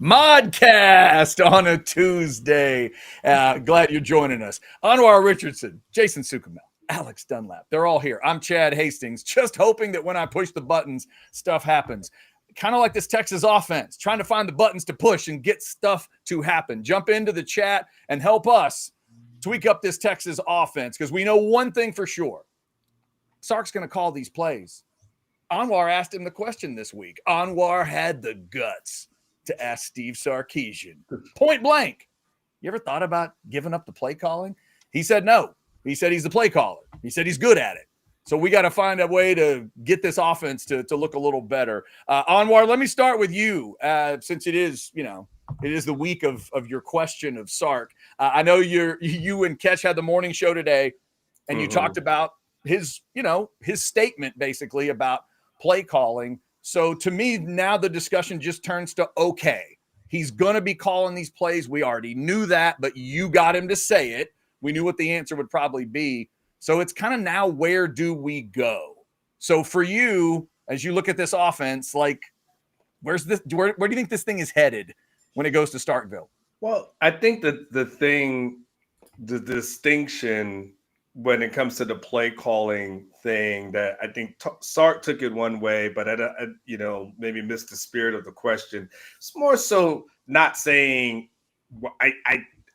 Modcast on a Tuesday. Glad you're joining us. Anwar Richardson, Jason Sukamel, Alex Dunlap. They're all here. I'm Chad Hastings, just hoping that when I push the buttons, stuff happens. Kind of like this Texas offense, trying to find the buttons to push and get stuff to happen. Jump into the chat and help us tweak up this Texas offense, because we know one thing for sure. Sark's going to call these plays. Anwar asked him the question this week. Anwar had the guts to ask Steve Sarkisian, point blank, you ever thought about giving up the play calling? He said no. He said he's the play caller. He said he's good at it. So we got to find a way to get this offense to look a little better. Anwar, let me start with you, since it is the week of your question of Sark. I know you and Ketch had the morning show today, and you talked about his statement basically about play calling. So to me, now the discussion just turns to, okay, he's going to be calling these plays. We already knew that, but you got him to say it. We knew what the answer would probably be. So it's kind of now, where do we go? So for you, as you look at this offense, like, where do you think this thing is headed when it goes to Starkville? Well, I think that the distinction when it comes to the play calling thing, that I think Sark took it one way, but I maybe missed the spirit of the question. It's more so not saying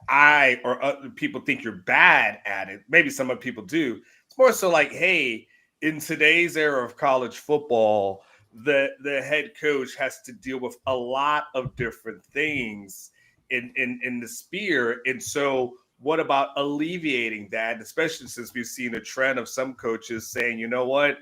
I or other people think you're bad at it. Maybe some other people do. It's more so like, hey, in today's era of college football, the head coach has to deal with a lot of different things in the sphere, and so what about alleviating that, especially since we've seen a trend of some coaches saying, you know what,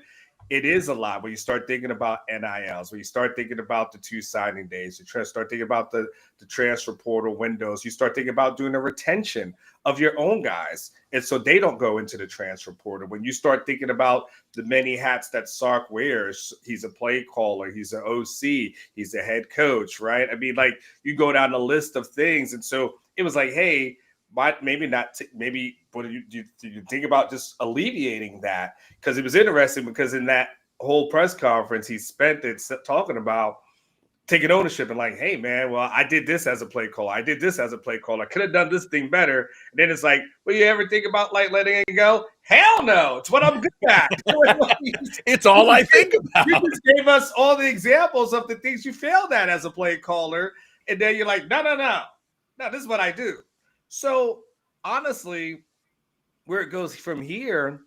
it is a lot when you start thinking about NILs, when you start thinking about the 2 signing days, you start thinking about the transfer portal windows, you start thinking about doing a retention of your own guys, and so they don't go into the transfer portal. When you start thinking about the many hats that Sark wears, he's a play caller, he's an OC, he's a head coach, right? I mean, like, you go down a list of things, and so it was like, hey, maybe not. Maybe what do you think about just alleviating that? Because it was interesting, because in that whole press conference, he spent it talking about taking ownership and like, hey man, well, I did this as a play call. I did this as a play call. I could have done this thing better. And then it's like, well, you ever think about like letting it go? Hell no. It's what I'm good at. It's all I think about. You just gave us all the examples of the things you failed at as a play caller, and then you're like, no, this is what I do. So honestly, where it goes from here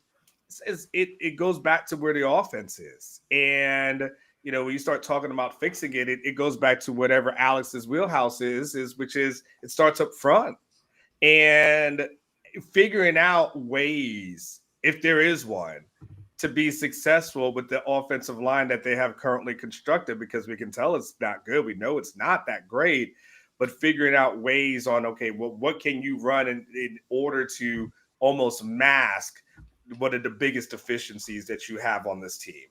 is it goes back to where the offense is. And, when you start talking about fixing it goes back to whatever Alex's wheelhouse which is it starts up front and figuring out ways, if there is one, to be successful with the offensive line that they have currently constructed, because we can tell it's not good. We know it's not that great. But figuring out ways on, okay, well, what can you run in order to almost mask what are the biggest deficiencies that you have on this team?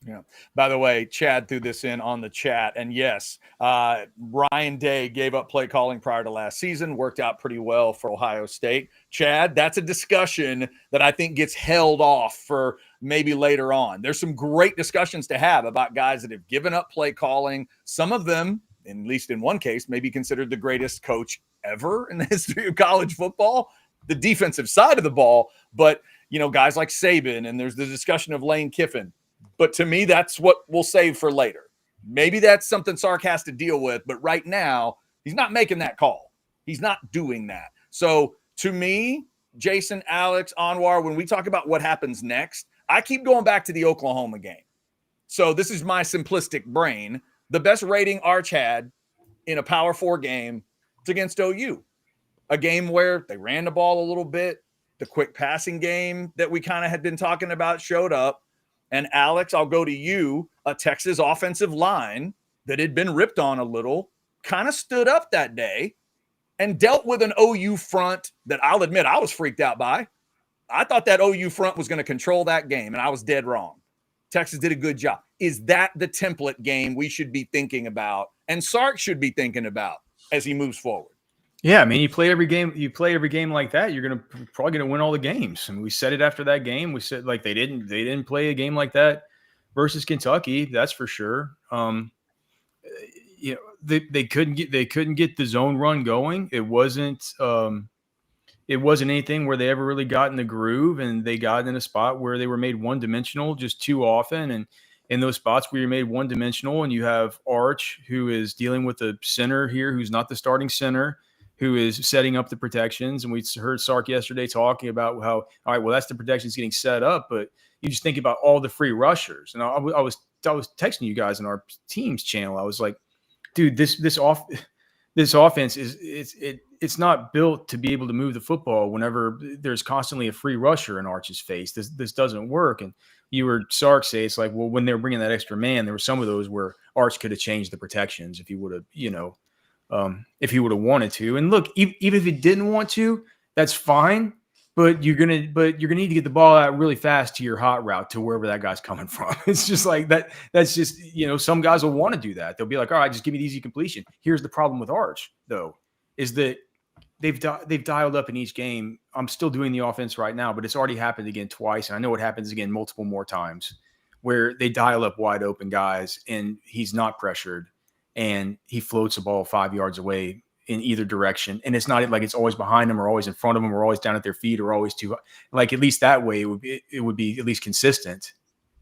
Yeah. By the way, Chad threw this in on the chat. And yes, Ryan Day gave up play calling prior to last season, worked out pretty well for Ohio State. Chad, that's a discussion that I think gets held off for maybe later on. There's some great discussions to have about guys that have given up play calling. Some of them, at least in one case, may be considered the greatest coach ever in the history of college football, the defensive side of the ball. But, guys like Saban, and there's the discussion of Lane Kiffin. But to me, that's what we'll save for later. Maybe that's something Sark has to deal with. But right now, he's not making that call. He's not doing that. So to me, Jason, Alex, Anwar, when we talk about what happens next, I keep going back to the Oklahoma game. So this is my simplistic brain. The best rating Arch had in a Power 4 game is against OU, a game where they ran the ball a little bit. The quick passing game that we kind of had been talking about showed up. And Alex, I'll go to you. A Texas offensive line that had been ripped on a little kind of stood up that day and dealt with an OU front that I'll admit I was freaked out by. I thought that OU front was going to control that game, and I was dead wrong. Texas did a good job. Is that the template game we should be thinking about and Sark should be thinking about as he moves forward? Yeah, I mean, you play every game like that, you're probably gonna win all the games. I mean, we said it after that game. We said like they didn't play a game like that versus Kentucky, that's for sure. you know, they couldn't get the zone run going. It wasn't anything where they ever really got in the groove, and they got in a spot where they were made one dimensional just too often. And in those spots where you're made one dimensional, and you have Arch, who is dealing with a center here who's not the starting center, who is setting up the protections. And we heard Sark yesterday talking about how, all right, well, that's the protections getting set up, but you just think about all the free rushers. And I was texting you guys in our team's channel. I was like, dude, this offense it's not built to be able to move the football whenever there's constantly a free rusher in Arch's face. This doesn't work. And you heard Sark say, it's like, well, when they were bringing that extra man, there were some of those where Arch could have changed the protections if he would have, if he would have wanted to. And look, even if he didn't want to, that's fine. But you're gonna need to get the ball out really fast to your hot route, to wherever that guy's coming from. It's just like that. That's just, some guys will want to do that. They'll be like, all right, just give me the easy completion. Here's the problem with Arch, though, is that they've dialed up in each game. I'm still doing the offense right now, but it's already happened again twice, and I know it happens again multiple more times, where they dial up wide open guys and he's not pressured, and he floats the ball 5 yards away in either direction. And it's not like it's always behind them or always in front of them or always down at their feet or always too, like, at least that way it would be at least consistent.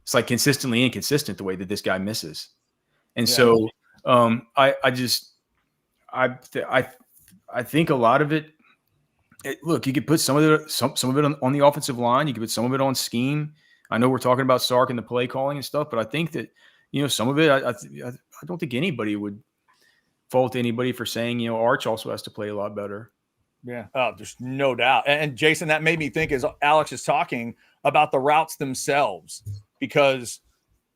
It's like consistently inconsistent the way that this guy misses. And so I think a lot of it, look, you could put some of it on the offensive line. You could put some of it on scheme. I know we're talking about Sark and the play calling and stuff, but I think that, some of it, I don't think anybody would fault anybody for saying, Arch also has to play a lot better. Yeah. Oh, there's no doubt. And Jason, that made me think as Alex is talking about the routes themselves, because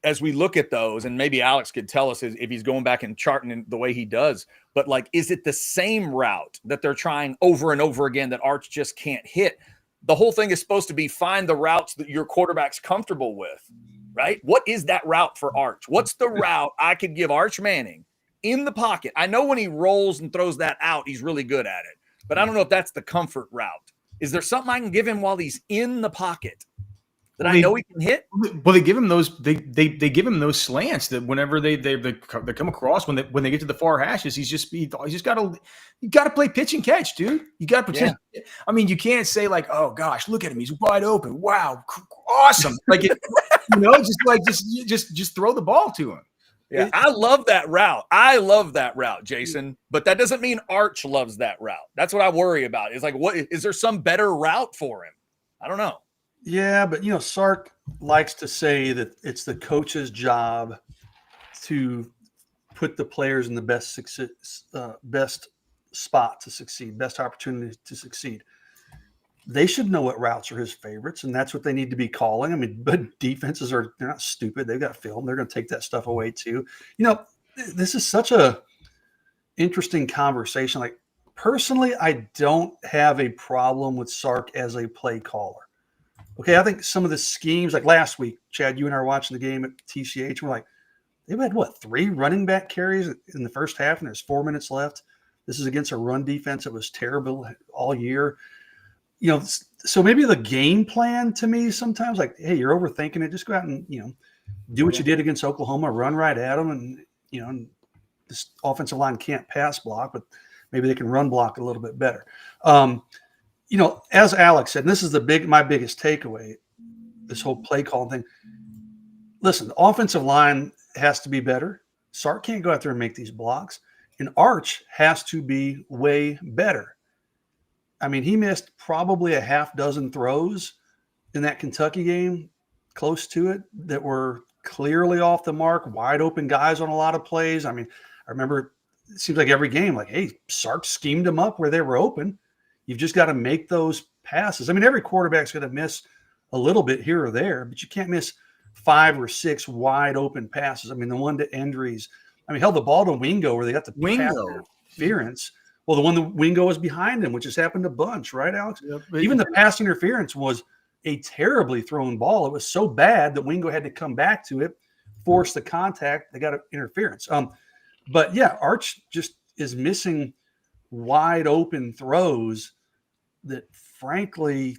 as we look at those, and maybe Alex could tell us if he's going back and charting the way he does, but like, is it the same route that they're trying over and over again that Arch just can't hit? The whole thing is supposed to be find the routes that your quarterback's comfortable with, right? What is that route for Arch? What's the route I could give Arch Manning in the pocket? I know when he rolls and throws that out, he's really good at it, but I don't know if that's the comfort route. Is there something I can give him while he's in the pocket that I know he can hit? Well, they give him those. They give him those slants that whenever they come across, when they get to the far hashes, you got to play pitch and catch, dude. You got to pretend. Yeah. I mean, you can't say like, oh gosh, look at him, he's wide open. Wow, awesome. Like just throw the ball to him. Yeah, I love that route. Jason. But that doesn't mean Arch loves that route. That's what I worry about. It's like, what is there some better route for him? I don't know. Yeah, but Sark likes to say that it's the coach's job to put the players in the best spot to succeed, best opportunity to succeed. They should know what routes are his favorites, and that's what they need to be calling. I mean, but defenses they're not stupid. They've got film. They're going to take that stuff away too. This is such a interesting conversation. Like, personally, I don't have a problem with Sark as a play caller. Okay, I think some of the schemes, like last week, Chad, you and I were watching the game at TCH. We're like, they've had 3 running back carries in the first half, and there's 4 minutes left. This is against a run defense that was terrible all year. So maybe the game plan to me sometimes, like, hey, you're overthinking it. Just go out and do what you did against Oklahoma, run right at them, and this offensive line can't pass block, but maybe they can run block a little bit better. As Alex said, and this is my biggest takeaway, this whole play calling thing. Listen, the offensive line has to be better. Sark can't go out there and make these blocks, and Arch has to be way better. I mean, he missed probably a half dozen throws in that Kentucky game, close to it, that were clearly off the mark, wide open guys on a lot of plays. I mean, I remember it seems like every game, like, hey, Sark schemed them up where they were open. You've just got to make those passes. I mean, every quarterback's going to miss a little bit here or there, but you can't miss 5 or 6 wide open passes. I mean, the one to Endries. I mean, held the ball to Wingo where they got the pass interference. Well, the one that Wingo was behind him, which has happened a bunch, right, Alex? Yep. Even the pass interference was a terribly thrown ball. It was so bad that Wingo had to come back to it, force the contact. They got interference. But yeah, Arch just is missing wide open throws that, frankly,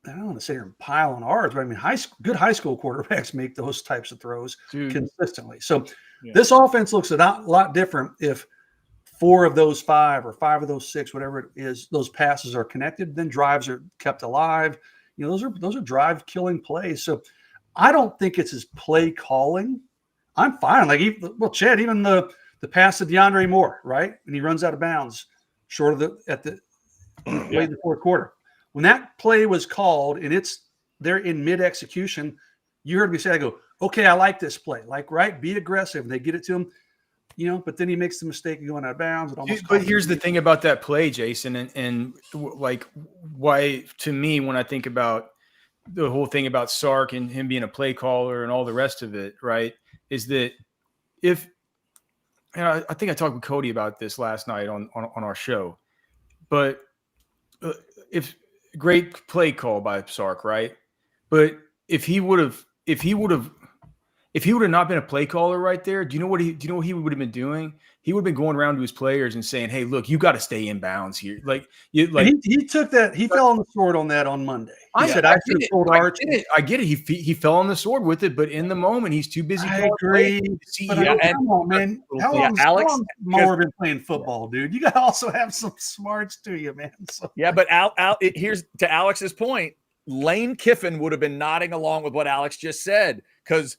I don't want to sit here and pile on ours, but I mean, good high school quarterbacks make those types of throws consistently. So this offense looks a lot different if 4 of those 5 or 5 of those 6, whatever it is, those passes are connected, then drives are kept alive. You know, those are drive killing plays. So I don't think it's his play calling. I'm fine. Like, Chad, even the pass to DeAndre Moore, right? And he runs out of bounds short of the fourth quarter. When that play was called and they're in mid execution, you heard me say, I go, okay, I like this play. Like, right, be aggressive. And they get it to him, you know, but then he makes the mistake of going out of bounds. But here's the thing about that play, Jason, and like why, to me, when I think about the whole thing about Sark and him being a play caller and all the rest of it, right, is that and I think I talked with Cody about this last night on our show, but if great play call by Sark, right? But if he would have not been a play caller right there, do you know what he would have been doing? He would have been going around to his players and saying, "Hey, look, you got to stay in bounds here." He took that. He fell on the sword on that on Monday. He said, "I should have told Arch." I get it. He fell on the sword with it, but in the moment, he's too busy. I agree. Come on, man. How long more been playing football, dude? You got to also have some smarts to you, man. So. Yeah, but here's to Alex's point. Lane Kiffin would have been nodding along with what Alex just said, because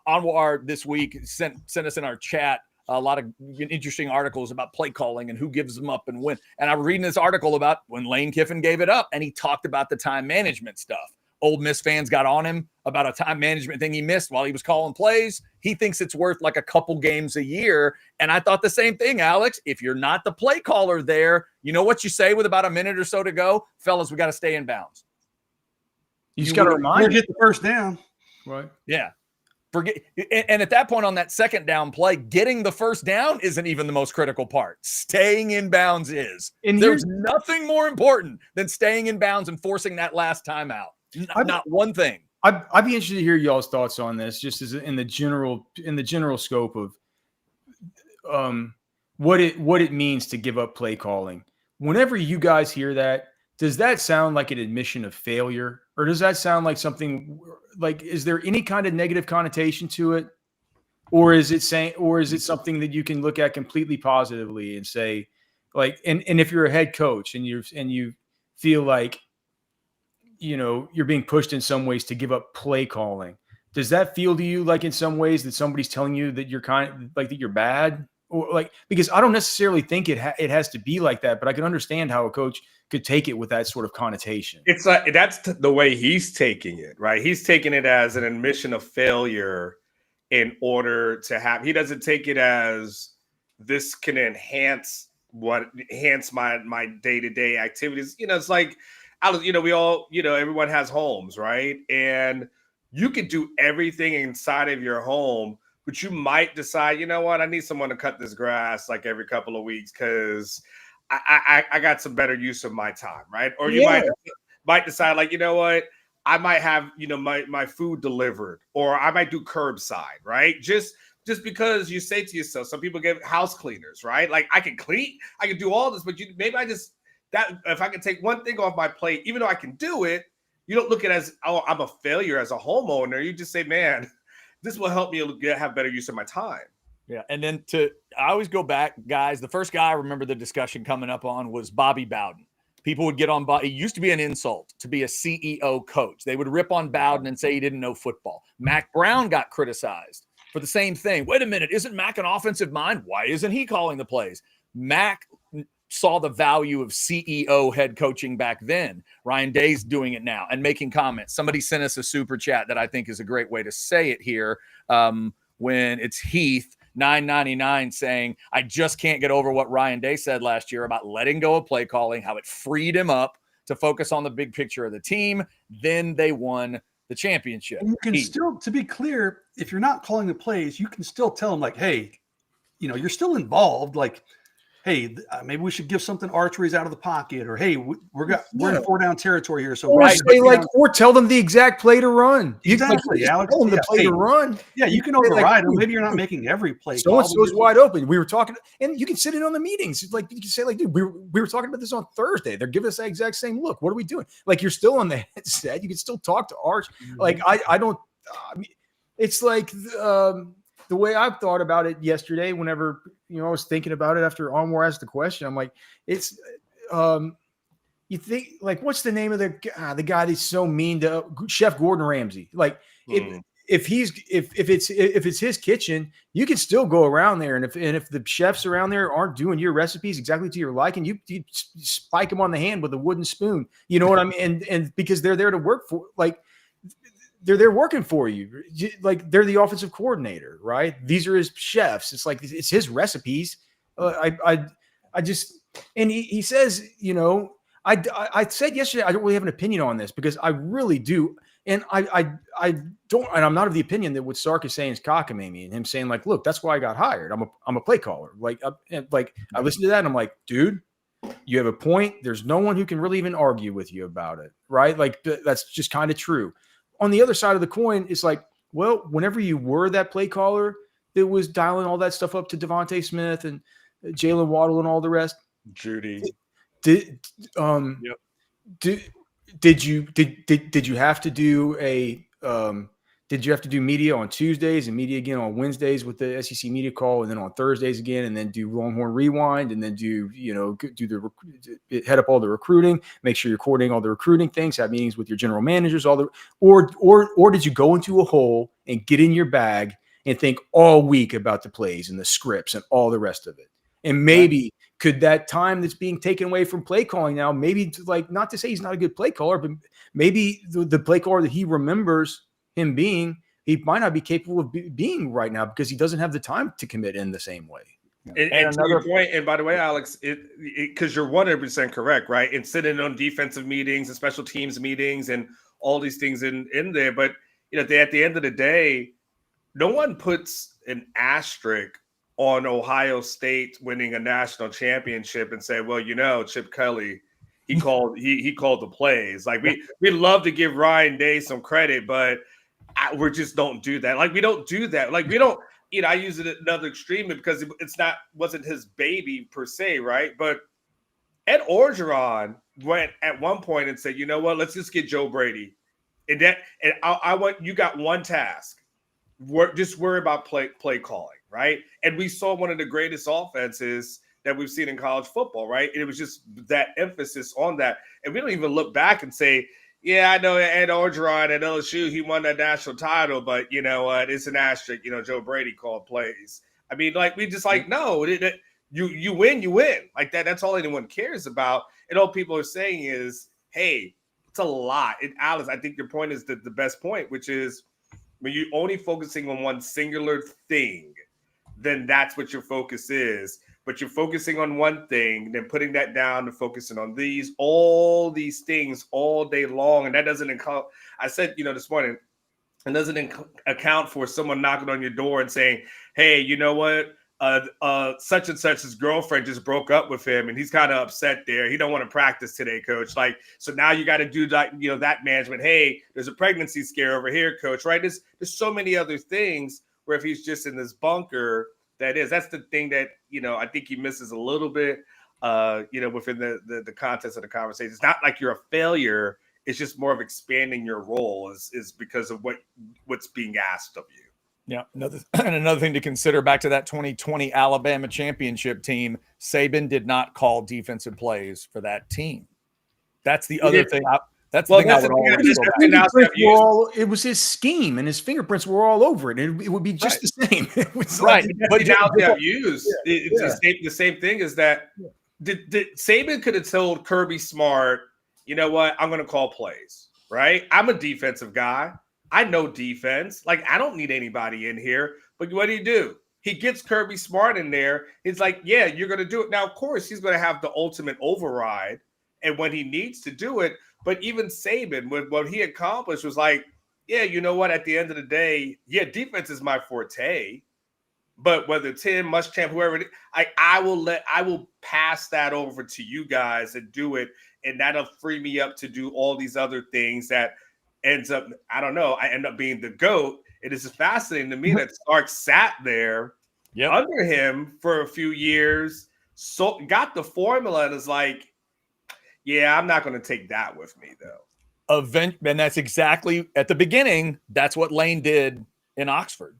Anwar this week sent us in our chat a lot of interesting articles about play calling and who gives them up and when. And I'm reading this article about when Lane Kiffin gave it up, and he talked about the time management stuff. Ole Miss fans got on him about a time management thing he missed while he was calling plays. He thinks it's worth like a couple games a year. And I thought the same thing, Alex. If you're not the play caller there, you know what you say with about a minute or so to go? Fellas, we got to stay in bounds. You just got to remind get the first down. Right. Yeah. And at that point on that second down play, getting the first down isn't even the most critical part. Staying in bounds is. And there's nothing more important than staying in bounds and forcing that last timeout. Not one thing. I'd be interested to hear y'all's thoughts on this, just as in the general scope of what it means to give up play calling. Whenever you guys hear that, does that sound like an admission of failure, or does that sound like something like, is there any kind of negative connotation to it, or is it something that you can look at completely positively and say, like, and if you're a head coach and you feel like, you know, you're being pushed in some ways to give up play calling, does that feel to you like in some ways that somebody's telling you that you're that you're bad? Or like, because I don't necessarily think it has to be like that, but I can understand how a coach could take it with that sort of connotation. It's like that's the way he's taking it, right? He's taking it as an admission of failure in order to have. He doesn't take it as this can enhance my day-to-day activities. You know, it's like, you know, we all, you know, everyone has homes, right? And you could do everything inside of your home, but you might decide, you know what, I need someone to cut this grass like every couple of weeks because I got some better use of my time, right? Or you might decide, like, you know what, I might have, you know, my food delivered, or I might do curbside, right? Just because you say to yourself, some people get house cleaners, right? Like, I can clean, I can do all this, but maybe if I can take one thing off my plate, even though I can do it, you don't look at it as, oh, I'm a failure as a homeowner. You just say, man, this will help me have better use of my time. Yeah. And then I always go back, guys. The first guy I remember the discussion coming up on was Bobby Bowden. People would get on Bobby. It used to be an insult to be a CEO coach. They would rip on Bowden and say he didn't know football. Mac Brown got criticized for the same thing. Wait a minute. Isn't Mac an offensive mind? Why isn't he calling the plays? Mac saw the value of CEO head coaching back then. Ryan Day's doing it now and making comments. Somebody sent us a super chat that I think is a great way to say it here. When it's Heath 999 saying, I just can't get over what Ryan Day said last year about letting go of play calling, how it freed him up to focus on the big picture of the team. Then they won the championship. And you can still, to be clear, if you're not calling the plays, you can still tell them, like, hey, you know, you're still involved. Like, hey, maybe we should give something Archery's out of the pocket, or hey, we're in 4 down territory here. So or say or tell them the exact play to run. Exactly, Alex. Tell them the play to run. Yeah, you can override them. Maybe you're not making every play. So-and-so's wide open. We were talking, and you can sit in on the meetings. It's like you can say, like, dude, we were talking about this on Thursday. They're giving us that exact same look. What are we doing? Like, you're still on the headset. You can still talk to Arch. Like, I don't. I mean, it's like the way I've thought about it yesterday. Whenever I was thinking about it after Onwar asked the question, I'm like, it's. You think, like, what's the name of the guy that's so mean to Chef Gordon Ramsay? Like, if it's his kitchen, you can still go around there, and if the chefs around there aren't doing your recipes exactly to your liking, you spike them on the hand with a wooden spoon. You know what I mean? And because they're there to work for, like, they're there working for you, like they're the offensive coordinator, right? These are his chefs. It's like it's his recipes. I just, and he says, I said yesterday, I don't really have an opinion on this because I really do. And I don't, and I'm not of the opinion that what Sark is saying is cockamamie, and him saying, like, look, that's why I got hired. I'm a play caller. Like I listened to that and I'm like, dude, you have a point. There's no one who can really even argue with you about it. Right. Like, that's just kind of true. On the other side of the coin, it's like, well, whenever you were that play caller that was dialing all that stuff up to Devontae Smith and Jalen Waddle and all the rest, Judy, did you have to do did you have to do media on Tuesdays and media again on Wednesdays with the SEC media call, and then on Thursdays again, and then do Longhorn Rewind, and then do head up all the recruiting, make sure you're coordinating all the recruiting things, have meetings with your general managers, or did you go into a hole and get in your bag and think all week about the plays and the scripts and all the rest of it? And maybe could that time that's being taken away from play calling now, maybe not to say he's not a good play caller, but maybe the play caller that he remembers him being, he might not be capable of being right now because he doesn't have the time to commit in the same way. And to your point, and by the way, Alex, because you're 100% correct, right? And sitting on defensive meetings and special teams meetings and all these things in there. But at the end of the day, no one puts an asterisk on Ohio State winning a national championship and say, well, Chip Kelly, he called the plays. Like we love to give Ryan Day some credit, but we just don't do that. Like, we don't do that. Like, we don't. I use it another extreme because wasn't his baby per se, right? But Ed Orgeron went at one point and said, you know what? Let's just get Joe Brady, and I want, you got one task. Just worry about play calling, right? And we saw one of the greatest offenses that we've seen in college football, right? And it was just that emphasis on that. And we don't even look back and say, yeah, I know Ed Orgeron at LSU, he won that national title, but you know what? It's an asterisk. Joe Brady called plays. I mean, like, we just like, no, you win, you win. Like that. That's all anyone cares about. And all people are saying is, hey, it's a lot. And Alice, I think your point is the best point, which is when you're only focusing on one singular thing, then that's what your focus is. But you're focusing on one thing, then putting that down and focusing on all these things all day long. And that doesn't account. I said, this morning, it doesn't account for someone knocking on your door and saying, hey, you know what? Such and such, his girlfriend just broke up with him and he's kind of upset there. He don't want to practice today, coach. Like, so now you got to do that, that management. Hey, there's a pregnancy scare over here, coach, right? There's so many other things where if he's just in this bunker, that's the thing that, I think he misses a little bit, within the context of the conversation. It's not like you're a failure. It's just more of expanding your role is because of what's being asked of you. Yeah. Another thing to consider, back to that 2020 Alabama championship team, Saban did not call defensive plays for that team. That's the other thing. That's the thing I would always go back. It was his scheme, and his fingerprints were all over it. And it would be just the same. It was right. But now they have used. It's the same thing is that did Saban could have told Kirby Smart, you know what, I'm going to call plays, right? I'm a defensive guy. I know defense. Like, I don't need anybody in here. But what do? He gets Kirby Smart in there. He's like, yeah, you're going to do it. Now, of course, he's going to have the ultimate override. And when he needs to do it, but even Saban, with what he accomplished, was like, yeah, you know what? At the end of the day, defense is my forte. But whether Tim, Muschamp, whoever, I will pass that over to you guys and do it, and that'll free me up to do all these other things that ends up, I don't know, I end up being the GOAT. It is fascinating to me that Stark sat there under him for a few years, so got the formula and is like, yeah, I'm not going to take that with me though. And that's exactly at the beginning. That's what Lane did in Oxford.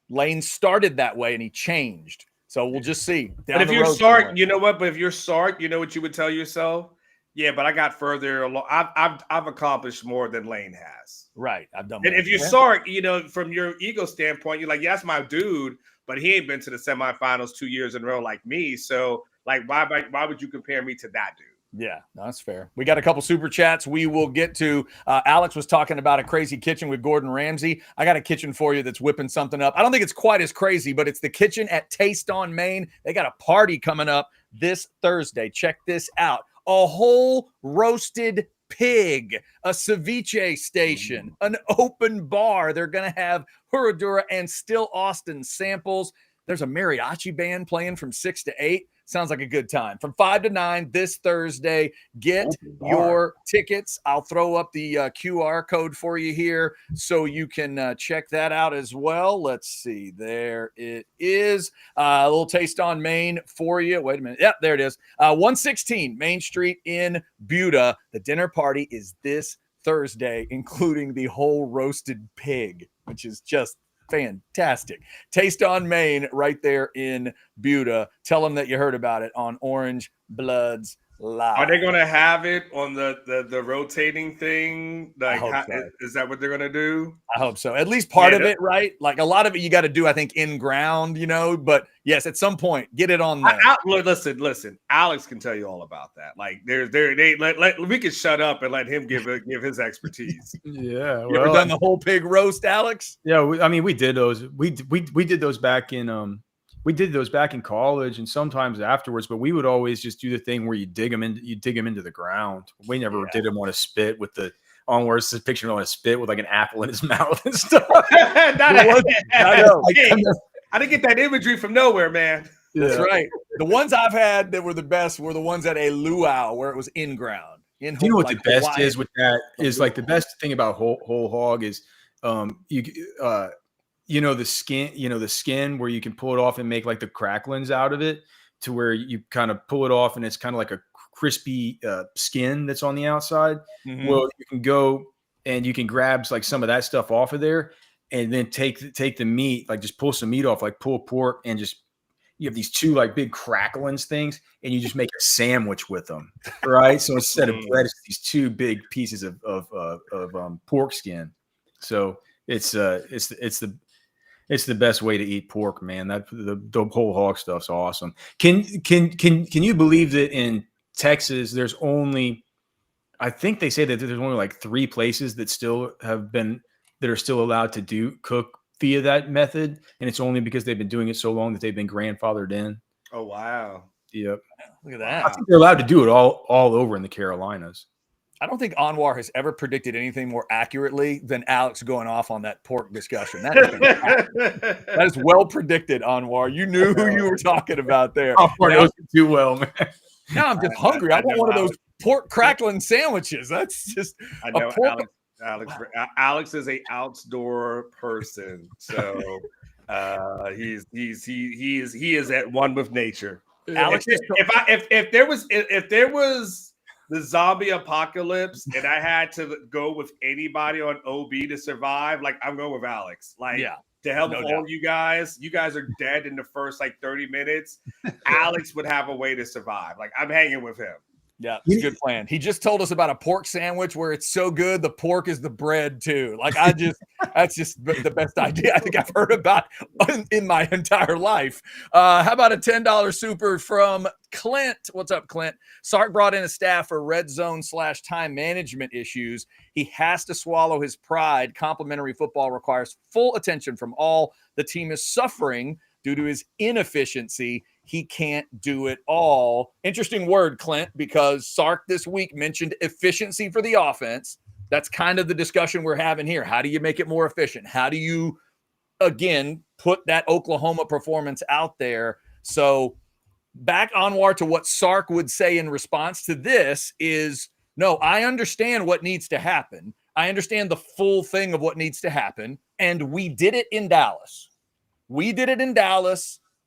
Lane started that way and he changed. So we'll just see. But if you're Sark, you know what? But if you're Sark, you know what you would tell yourself? Yeah, but I got further along. I've accomplished more than Lane has. Right. I've done. And if you're Sark, you know, from your ego standpoint, you're like, yeah, that's my dude, but he ain't been to the semifinals 2 years in a row like me. So, like, why would you compare me to that dude? Yeah, that's fair. We got a couple super chats we will get to. Alex was talking about a crazy kitchen with Gordon Ramsay. I got a kitchen for you that's whipping something up. I don't think it's quite as crazy, but it's the kitchen at Taste on Maine. They got a party coming up this Thursday. Check this out. A whole roasted pig, a ceviche station, an open bar. They're going to have Herradura and Still Austin samples. There's a mariachi band playing from 6 to 8. Sounds like a good time. From 5 to 9 this Thursday. Get your tickets. I'll throw up the QR code for you here so you can check that out as well. Let's see. There it is. A little Taste on Maine for you. Wait a minute. Yep, there it is. 116 Main Street in Buda. The dinner party is this Thursday, including the whole roasted pig, which is just fantastic. Taste on Maine right there in Buda. Tell them that you heard about it on Orange Bloods Live. Are they going to have it on the rotating thing? Like, is that what they're going to do? I hope so. At least part of it, right? Like a lot of it you got to do, I think, in ground, you know, but yes, at some point, get it on there. Listen, Alex can tell you all about that. Like we can shut up and let him give his expertise. Yeah. You ever done the whole pig roast, Alex? Yeah. We did those. We did those back in, we did those back in college and sometimes afterwards, but we would always just do the thing where you dig them into the ground. We never did them on a spit with the where it's a picture on a spit with like an apple in his mouth and stuff. I didn't get that imagery from nowhere, man. Yeah. That's right. The ones I've had that were the best were the ones at a luau where it was in ground. Do you know what the best is with that? Is like the best thing about whole hog is you know, the skin where you can pull it off and make like the cracklings out of it to where you kind of pull it off and it's kind of like a crispy skin that's on the outside. Mm-hmm. Well, you can go and you can grab like some of that stuff off of there and then take the meat, like just pull some meat off, like pull pork and just, you have these two like big cracklings things and you just make a sandwich with them. Right. So instead of bread, it's these two big pieces of pork skin. So it's the best way to eat pork, man. That the whole hog stuff's awesome. Can you believe that in Texas there's only, I think they say that there's only like 3 places that are still allowed to cook via that method, and it's only because they've been doing it so long that they've been grandfathered in. Oh wow! Yep. Look at that. I think they're allowed to do it all over in the Carolinas. I don't think Anwar has ever predicted anything more accurately than Alex going off on that pork discussion. That is well predicted, Anwar. You knew who you were talking about there. Anwar knows it too well, man. Now I'm just hungry. I want one of those pork crackling sandwiches. That's just I know Alex is a outdoor person, so he is at one with nature. Alex, if there was the zombie apocalypse and I had to go with anybody on OB to survive, like I'm going with Alex. Like, to help all you guys are dead in the first like 30 minutes. Alex would have a way to survive. Like, I'm hanging with him. Yeah, it's a good plan. He just told us about a pork sandwich where it's so good the pork is the bread too. Like that's just the best idea I think I've heard about in my entire life. How about a $10 super from Clint? What's up, Clint? Sark brought in a staff for red zone / time management issues. He has to swallow his pride. Complimentary football requires full attention from all. The team is suffering due to his inefficiency. He can't do it all. Interesting word, Clint, because Sark this week mentioned efficiency for the offense. That's kind of the discussion we're having here. How do you make it more efficient? How do you, again, put that Oklahoma performance out there. So back, Anwar, to what Sark would say in response to this is, no, I understand what needs to happen. I understand the full thing of what needs to happen. And we did it in Dallas.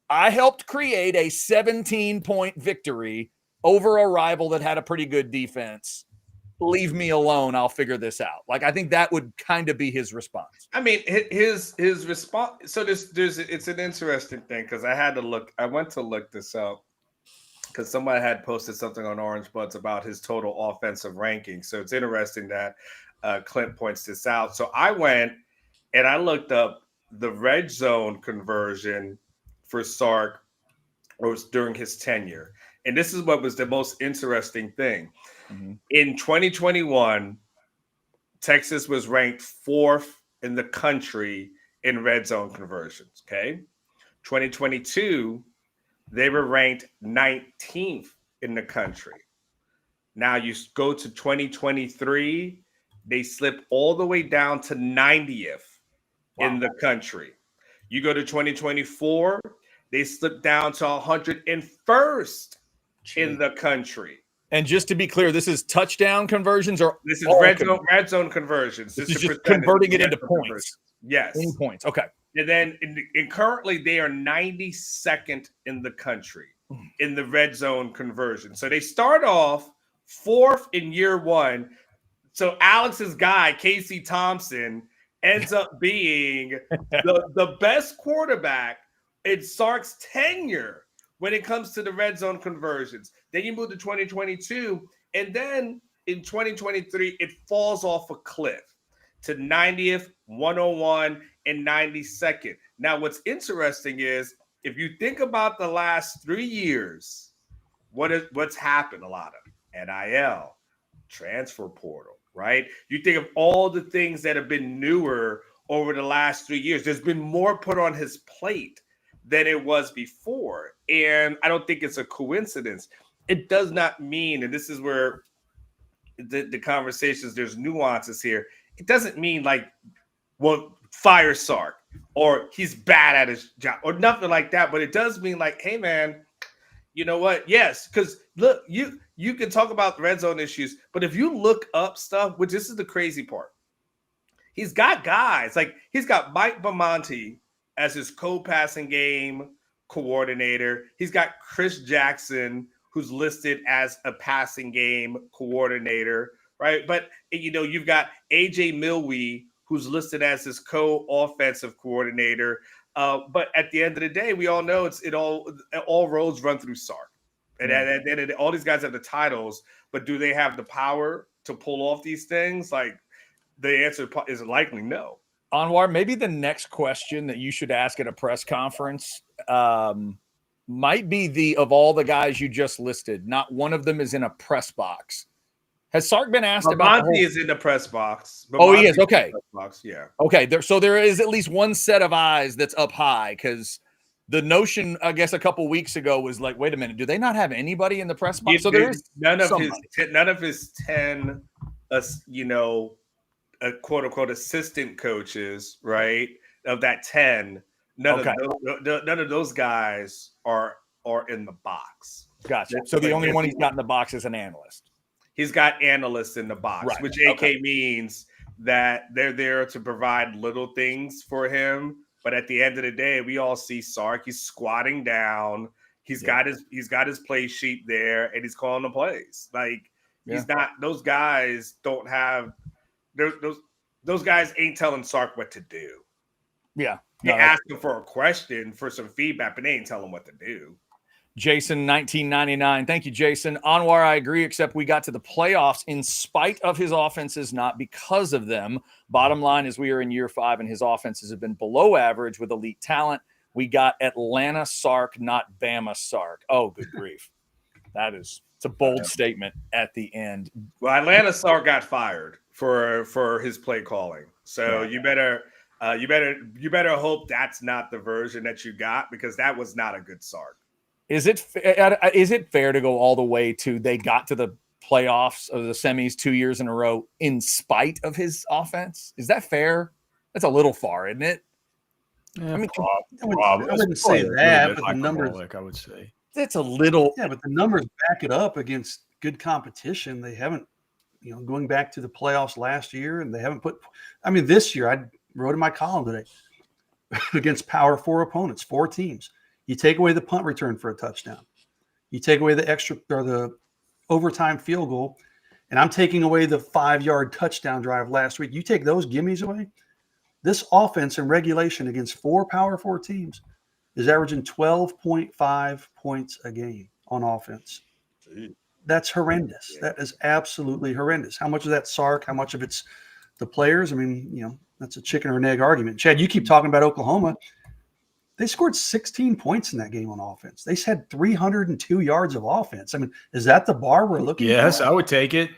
I helped create a 17-point victory over a rival that had a pretty good defense. Leave me alone. I'll figure this out. Like, I think that would kind of be his response. I mean, his response. So it's an interesting thing because I went to look this up because somebody had posted something on Orange Buds about his total offensive ranking. So it's interesting that Clint points this out. So I went and I looked up the red zone conversion for Sark was during his tenure. And this is what was the most interesting thing. Mm-hmm. In 2021, Texas was ranked 4th in the country in red zone conversions. Okay. 2022, they were ranked 19th in the country. Now you go to 2023, they slipped all the way down to 90th in the country. You go to 2024, they slipped down to 101st in the country. And just to be clear, this is touchdown conversions, or this is red zone conversions. This is just converting it into points. Yes, in points. Okay. And then currently they are 92nd in the country in the red zone conversion. So they start off 4th in year 1. So Alex's guy, Casey Thompson, ends up being the best quarterback in Sark's tenure when it comes to the red zone conversions. Then you move to 2022, and then in 2023, it falls off a cliff to 90th, 101, and 92nd. Now, what's interesting is if you think about the last 3 years, what's happened a lot of NIL, transfer portal, right? You think of all the things that have been newer over the last 3 years. There's been more put on his plate than it was before. And I don't think it's a coincidence. It does not mean, and this is where the conversations, there's nuances here. It doesn't mean like, well, fire Sark or he's bad at his job or nothing like that. But it does mean like, hey, man, you know what? Yes, because look, you can talk about the red zone issues, but if you look up stuff, which this is the crazy part, he's got guys like he's got Mike Bamonte as his co-passing game coordinator. He's got Chris Jackson, who's listed as a passing game coordinator, right? But, you know, you've got AJ Milwee, who's listed as his co-offensive coordinator. But at the end of the day, we all know all roads run through Sark. And all these guys have the titles, but do they have the power to pull off these things? Like, the answer is likely no. Anwar, maybe the next question that you should ask at a press conference might be of all the guys you just listed, not one of them is in a press box. Has Sark been asked about? Monty is in the press box. Oh, he is. Okay. Box, yeah. Okay. So there is at least one set of eyes that's up high, because the notion, I guess, a couple weeks ago was like, wait a minute, do they not have anybody in the press box? So there is none of his 10, quote unquote assistant coaches, right? Of that 10, none of those guys are in the box. Gotcha. So the only one he's got in the box is an analyst. He's got analysts in the box, right, which AK means that they're there to provide little things for him. But at the end of the day, we all see Sark. He's squatting down. He's got his play sheet there, and he's calling the plays. Like he's not. Those guys don't have. Those guys ain't telling Sark what to do. Yeah, they ask him for a question, for some feedback, but they ain't telling him what to do. Jason, 1999. Thank you, Jason. Anwar, I agree, except we got to the playoffs in spite of his offenses, not because of them. Bottom line is we are in year 5, and his offenses have been below average with elite talent. We got Atlanta Sark, not Bama Sark. Oh, good grief. It's a bold statement at the end. Well, Atlanta Sark got fired for his play calling. So you better hope that's not the version that you got, because that was not a good Sark. Is it fair to go all the way to they got to the playoffs or the semis 2 years in a row in spite of his offense? Is that fair? That's a little far, isn't it? Yeah, I mean, I wouldn't say that, but the numbers. I would say it's a little. Yeah, but the numbers back it up against good competition. They haven't, going back to the playoffs last year, and they haven't put. I mean, this year I wrote in my column today against Power 4 opponents, 4 teams. You take away the punt return for a touchdown. You take away the extra or the overtime field goal, and I'm taking away the 5-yard touchdown drive last week. You take those gimmies away. This offense in regulation against 4 Power 4 teams is averaging 12.5 points a game on offense. That's horrendous. That is absolutely horrendous. How much of that Sark? How much of it's the players? I mean, that's a chicken or an egg argument. Chad, you keep talking about Oklahoma. They scored 16 points in that game on offense. They had 302 yards of offense. I mean, is that the bar we're looking for? Yes, I would take it.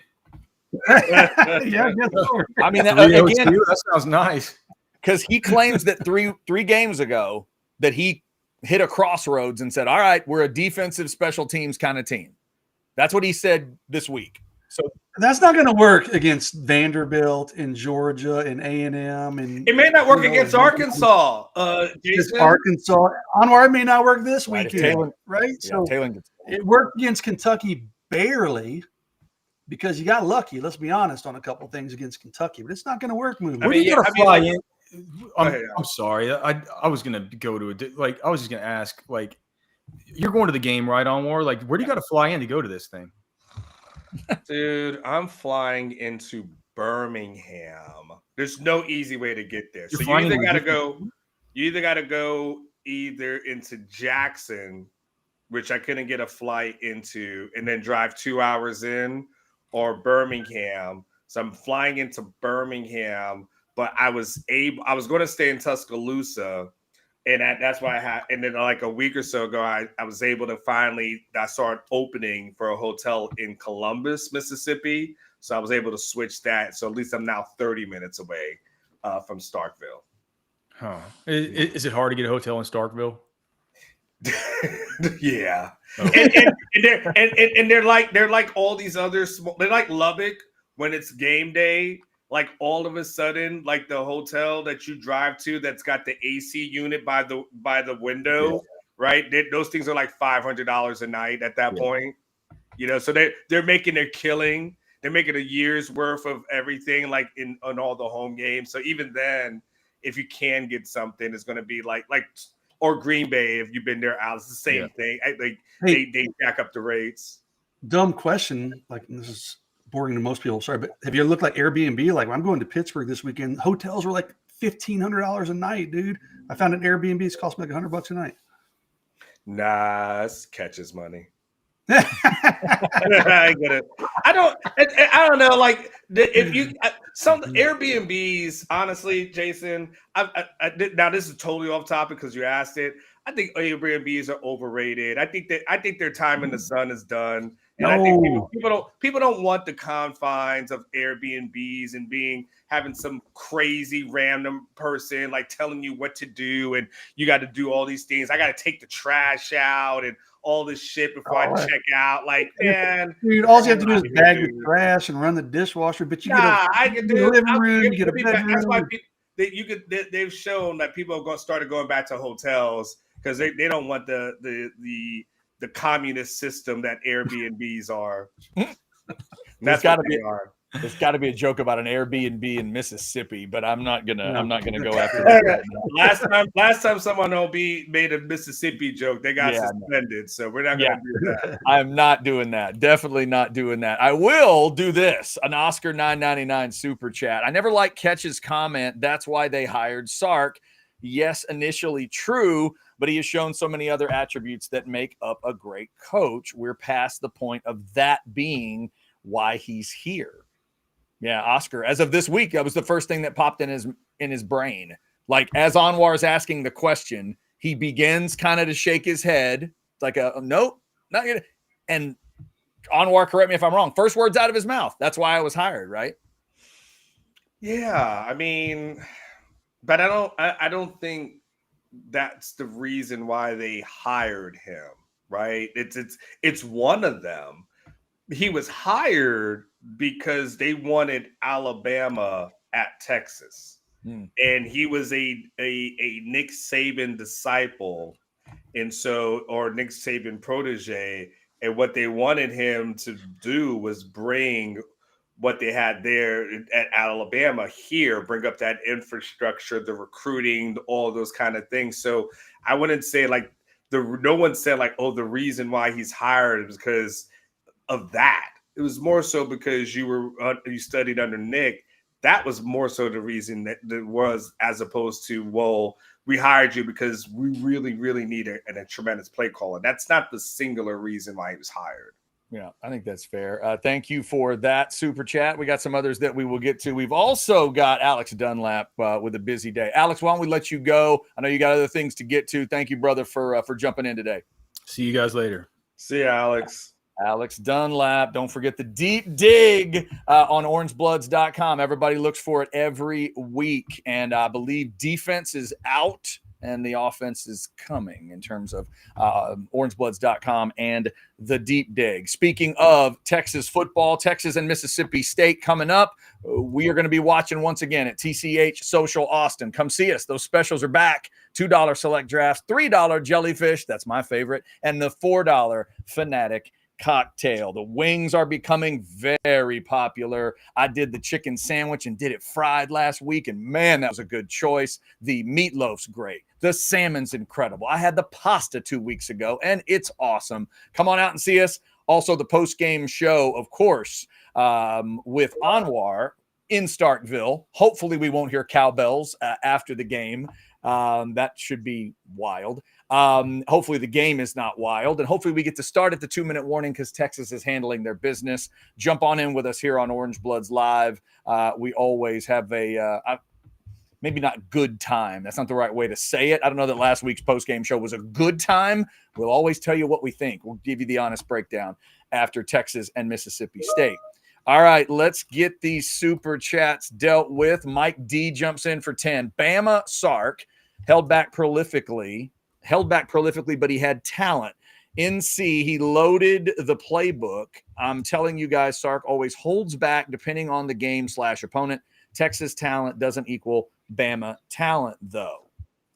Yeah, I guess so. I mean, again, that sounds nice. Because he claims that three games ago that he hit a crossroads and said, all right, we're a defensive special teams kind of team. That's what he said this week. So that's not going to work against Vanderbilt and Georgia and A&M. And it may not work against Arkansas. Jason. Arkansas. Anwar may not work this weekend, right? Yeah, so it worked against Kentucky barely because you got lucky, let's be honest, on a couple things against Kentucky. But it's not going to work moving. Where do you got to fly in? I'm sorry. I was going to go to I was just going to ask, you're going to the game, right, Anwar? Where do you got to fly in to go to this thing? Dude, I'm flying into Birmingham. There's no easy way to get there. So you either got to go into Jackson, which I couldn't get a flight into, and then drive 2 hours in, or Birmingham. So I'm flying into Birmingham, but I was going to stay in Tuscaloosa. And that's why I had, and then like a week or so ago, I was able to I saw an opening for a hotel in Columbus, Mississippi. So I was able to switch that. So at least I'm now 30 minutes away from Starkville. Huh. Is it hard to get a hotel in Starkville? Yeah. Okay. And they're like all these other small, they're like Lubbock when it's game day. Like all of a sudden, like the hotel that you drive to that's got the AC unit by the window, right? Those things are like $500 a night at that point. So they're making their killing. They're making a year's worth of everything, like on all the home games. So even then, if you can get something, it's going to be like or Green Bay if you've been there out. It's the same thing. They jack up the rates. Dumb question. This is boring to most people. Sorry, but have you looked like Airbnb? Like, when I'm going to Pittsburgh this weekend, hotels were like $1,500 a night, dude. I found an Airbnb. It's cost me like $100 a night. Nah, it's catches money. I get it. I don't know. Like, if you some Airbnbs, honestly, Jason, now this is totally off topic because you asked it. I think Airbnbs are overrated. I think their time in the sun is done. And I think people don't want the confines of Airbnbs and having some crazy random person like telling you what to do, and you got to do all these things. I got to take the trash out and all this shit before I check out. Like, man, dude, all you have to do is bag the trash and run the dishwasher. But you get a living room, you get a bedroom. That's why they've shown that people have started going back to hotels because they don't want the communist system that Airbnbs are. That's what they are. There's got to be a joke about an Airbnb in Mississippi, but I'm not gonna go after that. Last time someone made a Mississippi joke, they got suspended. So we're not gonna do that. I'm not doing that. Definitely not doing that. I will do this. An Oscar $9.99 super chat. I never liked Ketch's comment. That's why they hired Sark. Yes, initially true, but he has shown so many other attributes that make up a great coach. We're past the point of that being why he's here. Yeah, Oscar, as of this week, that was the first thing that popped in his brain. Like, as Anwar's asking the question, he begins kind of to shake his head. It's like nope, not gonna. And Anwar, correct me if I'm wrong. First words out of his mouth. That's why I was hired, right? Yeah, I mean, but I don't think that's the reason why they hired him, right? It's one of them. He was hired because they wanted Alabama at Texas. and he was a Nick Saban disciple, and so, or Nick Saban protege, and what they wanted him to do was bring what they had there at Alabama here, bring up that infrastructure, the recruiting, all those kind of things. So I wouldn't say like no one said like, oh, the reason why he's hired is because of that. It was more so because you studied under Nick. That was more so the reason that was, as opposed to, well, we hired you because we really, really need a tremendous play caller. That's not the singular reason why he was hired. Yeah, I think that's fair. Thank you for that super chat. We got some others that we will get to. We've also got Alex Dunlap with a busy day. Alex, why don't we let you go? I know you got other things to get to. Thank you, brother, for jumping in today. See you guys later. See you, Alex. Alex Dunlap. Don't forget the deep dig on orangebloods.com. Everybody looks for it every week. And I believe defense is out and the offense is coming in terms of orangebloods.com and the deep dig. Speaking of Texas football, Texas and Mississippi State coming up. We are going to be watching once again at TCH Social Austin. Come see us. Those specials are back. $2 select drafts, $3 jellyfish. That's my favorite. And the $4 Fanatic cocktail. The wings are becoming very popular. I did the chicken sandwich and did it fried last week, and man, that was a good choice. The meatloaf's great. The salmon's incredible. I had the pasta 2 weeks ago, and it's awesome. Come on out and see us. Also, the post-game show, of course, with Anwar in Starkville. Hopefully, we won't hear cowbells after the game. That should be wild. Hopefully the game is not wild, and hopefully we get to start at the 2-minute warning because Texas is handling their business. Jump on in with us here on Orange Bloods Live. We always have maybe not good time. That's not the right way to say it. I don't know that last week's post-game show was a good time. We'll always tell you what we think. We'll give you the honest breakdown after Texas and Mississippi State. All right, let's get these super chats dealt with. Mike D jumps in for 10. Bama Sark held back prolifically, but he had talent. NC, he loaded the playbook. I'm telling you guys, Sark always holds back depending on the game/opponent. Texas talent doesn't equal Bama talent, though.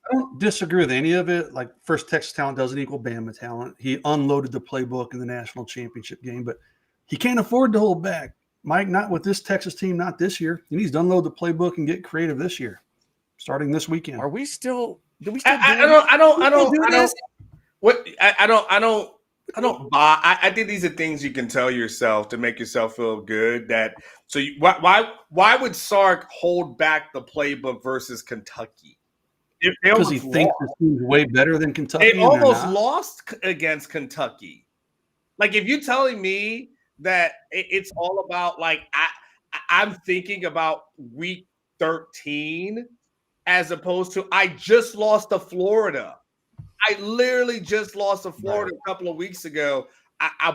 I don't disagree with any of it. Like, first, Texas talent doesn't equal Bama talent. He unloaded the playbook in the national championship game, but he can't afford to hold back. Mike, not with this Texas team, not this year. He needs to unload the playbook and get creative this year, starting this weekend. Are we still? Do we still? I think these are things you can tell yourself to make yourself feel good. Why would Sark hold back the playbook versus Kentucky? Because he thinks this team's way better than Kentucky. They almost lost against Kentucky. Like, if you're telling me that it's all about, like, I'm thinking about week 13 as opposed to I just lost to Florida. I literally just lost to Florida a couple of weeks ago,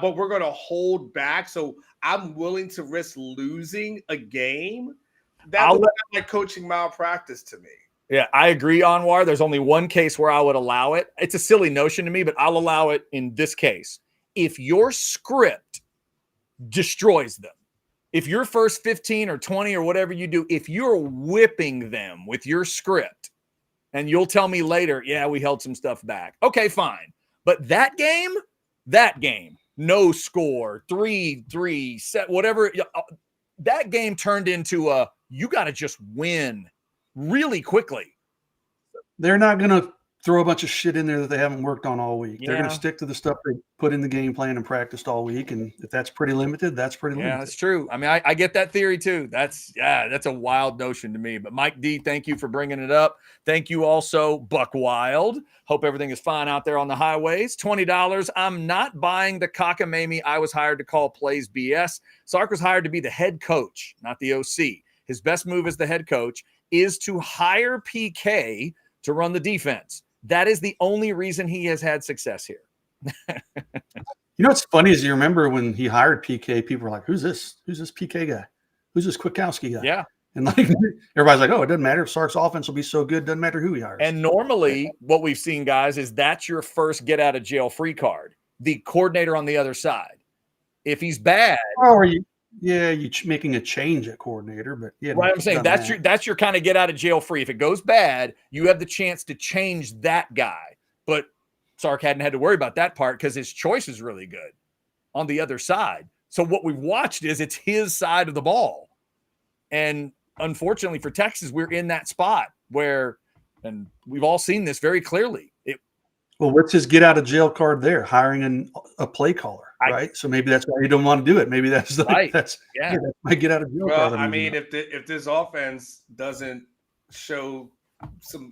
but we're going to hold back. So I'm willing to risk losing a game. That would be like coaching malpractice to me. Yeah, I agree, Anwar. There's only one case where I would allow it. It's a silly notion to me, but I'll allow it in this case. If your script destroys them, if your first 15 or 20 or whatever you do, if you're whipping them with your script, and you'll tell me later, yeah, we held some stuff back. Okay, fine. But that game, no score, 3-3, set, whatever. That game turned into you got to just win really quickly. They're not going to throw a bunch of shit in there that they haven't worked on all week. Yeah. They're going to stick to the stuff they put in the game plan and practiced all week. And if that's pretty limited, that's pretty limited. Yeah, that's true. I mean, I get that theory too. That's a wild notion to me. But Mike D, thank you for bringing it up. Thank you also, Buck Wild. Hope everything is fine out there on the highways. $20. I'm not buying the cockamamie I was hired to call plays BS. Sark was hired to be the head coach, not the OC. His best move as the head coach is to hire PK to run the defense. That is the only reason he has had success here. You know what's funny is you remember when he hired PK, people were like, who's this? Who's this PK guy? Who's this Kwiatkowski guy? Yeah. And like everybody's like, oh, it doesn't matter if Sark's offense will be so good. Doesn't matter who he hires. And normally what we've seen, guys, is that's your first get out of jail free card. The coordinator on the other side. If he's bad. Or you Yeah, making a change at coordinator, but yeah, Right, I'm saying that's your kind of get out of jail free. If it goes bad, you have the chance to change that guy. But Sark hadn't had to worry about that part because his choice is really good on the other side. So what we've watched is it's his side of the ball. And unfortunately for Texas, we're in that spot where, and we've all seen this very clearly. Well, what's his get out of jail card there? Hiring a play caller, right? So maybe that's why he don't want to do it. Maybe that's right. That's my get out of jail well, card. I mean, if this offense doesn't show some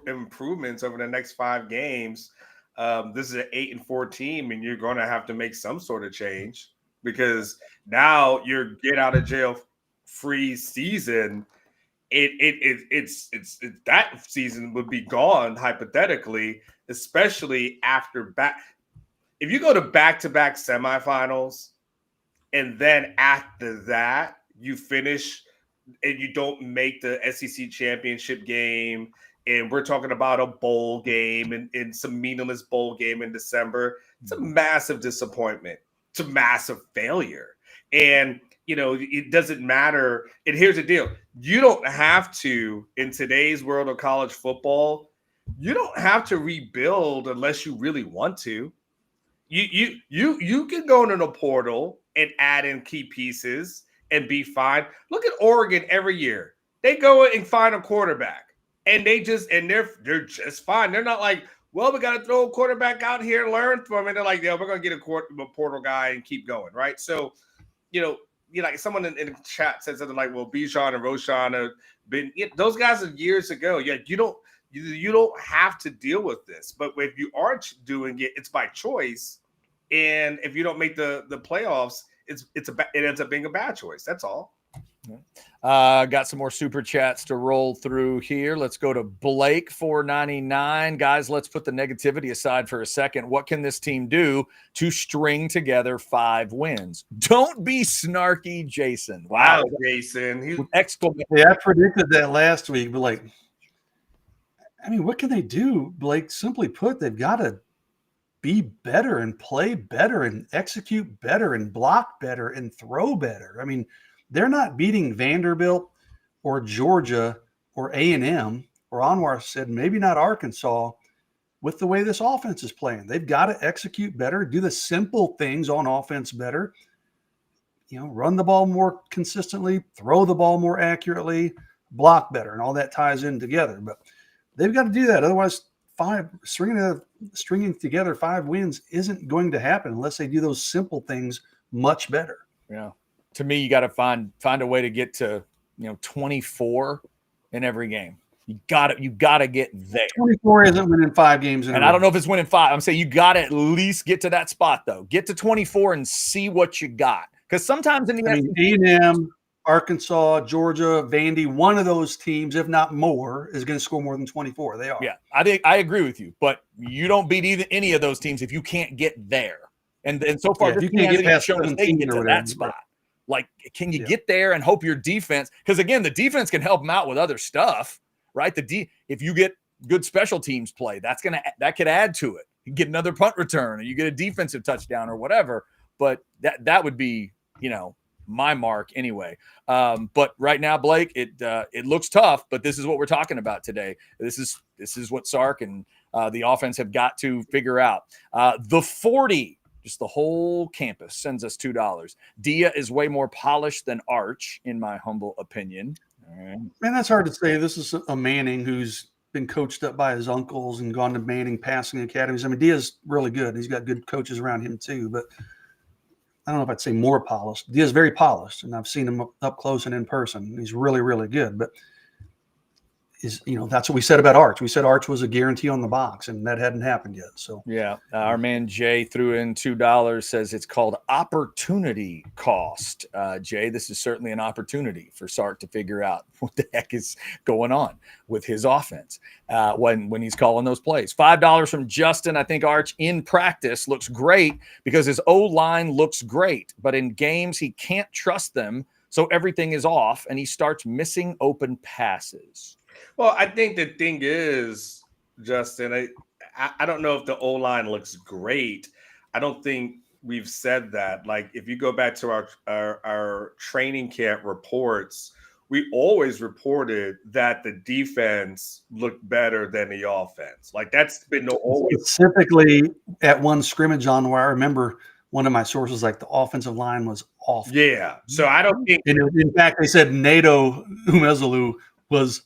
improvements over the next 5 games, this is an 8-4 team, and you're going to have to make some sort of change because now your get out of jail free season. It's that season would be gone hypothetically, especially after if you go to back-to-back semifinals and then after that you finish and you don't make the SEC championship game, and we're talking about a bowl game and some meaningless bowl game in December, it's a massive disappointment. It's a massive failure. And it doesn't matter. And here's the deal. You don't have to, in today's world of college football, you don't have to rebuild unless you really want to. You can go into the portal and add in key pieces and be fine. Look at Oregon every year. They go and find a quarterback and they're just fine. They're not like, well, we got to throw a quarterback out here and learn from it. They're like, yeah, we're going to get a portal guy and keep going. Right. So, like someone in the chat said something like, well, Bijan and Roshan have been, those guys are years ago. Yeah. You don't have to deal with this, but if you aren't doing it, it's by choice. And if you don't make the playoffs, it ends up being a bad choice. That's all. Got some more super chats to roll through here. Let's go to Blake 499. Guys, let's put the negativity aside for a second. What can this team do to string together 5 wins? Don't be snarky, Jason. Wow, Jason. Exclamation. Yeah, I predicted that last week, but what can they do, Blake? Simply put, they've got to be better and play better and execute better and block better and throw better. I mean, they're not beating Vanderbilt or Georgia or A&M, or Anwar said maybe not Arkansas, with the way this offense is playing. They've got to execute better, do the simple things on offense better, run the ball more consistently, throw the ball more accurately, block better, and all that ties in together. But they've got to do that. Otherwise, stringing together 5 wins isn't going to happen unless they do those simple things much better. Yeah. To me, you got to find a way to get to 24 in every game. You got to get there. 24 isn't winning 5 games in a row. I don't know if it's winning 5. I'm saying you got to at least get to that spot though. Get to 24 and see what you got. Because sometimes in the A&M, Arkansas, Georgia, Vandy, one of those teams, if not more, is going to score more than 24. They are. Yeah, I agree with you. But you don't beat any of those teams if you can't get there. And so far, if you can't get past shown us they can get to that spot. Like, can you get there and hope your defense? Because again, the defense can help them out with other stuff, right? If you get good special teams play, that could add to it. You get another punt return, or you get a defensive touchdown, or whatever. But that would be, my mark anyway. But right now, Blake, it looks tough. But this is what we're talking about today. This is what Sark and the offense have got to figure out. The 40. Just the whole campus sends us $2. Dia is way more polished than Arch, in my humble opinion. All right. Man, that's hard to say. This is a Manning who's been coached up by his uncles and gone to Manning passing academies. I mean, Dia's really good. He's got good coaches around him too. But I don't know if I'd say more polished. Dia's very polished, and I've seen him up close and in person. He's really, really good. But that's what we said about Arch. We said Arch was a guarantee on the box, and that hadn't happened yet. So yeah, our man Jay threw in $2, says it's called opportunity cost. Jay, this is certainly an opportunity for Sark to figure out what the heck is going on with his offense when he's calling those plays. $5 from Justin. I think Arch in practice looks great because his O-line looks great, but in games he can't trust them, so everything is off, and he starts missing open passes. Well, I think the thing is, Justin, I don't know if the O-line looks great. I don't think we've said that. Like, if you go back to our training camp reports, we always reported that the defense looked better than the offense. Like, that's been always. Specifically at one scrimmage on where I remember one of my sources, like the offensive line was awful. Yeah. So I don't think. And in fact, they said Nato Umezalu was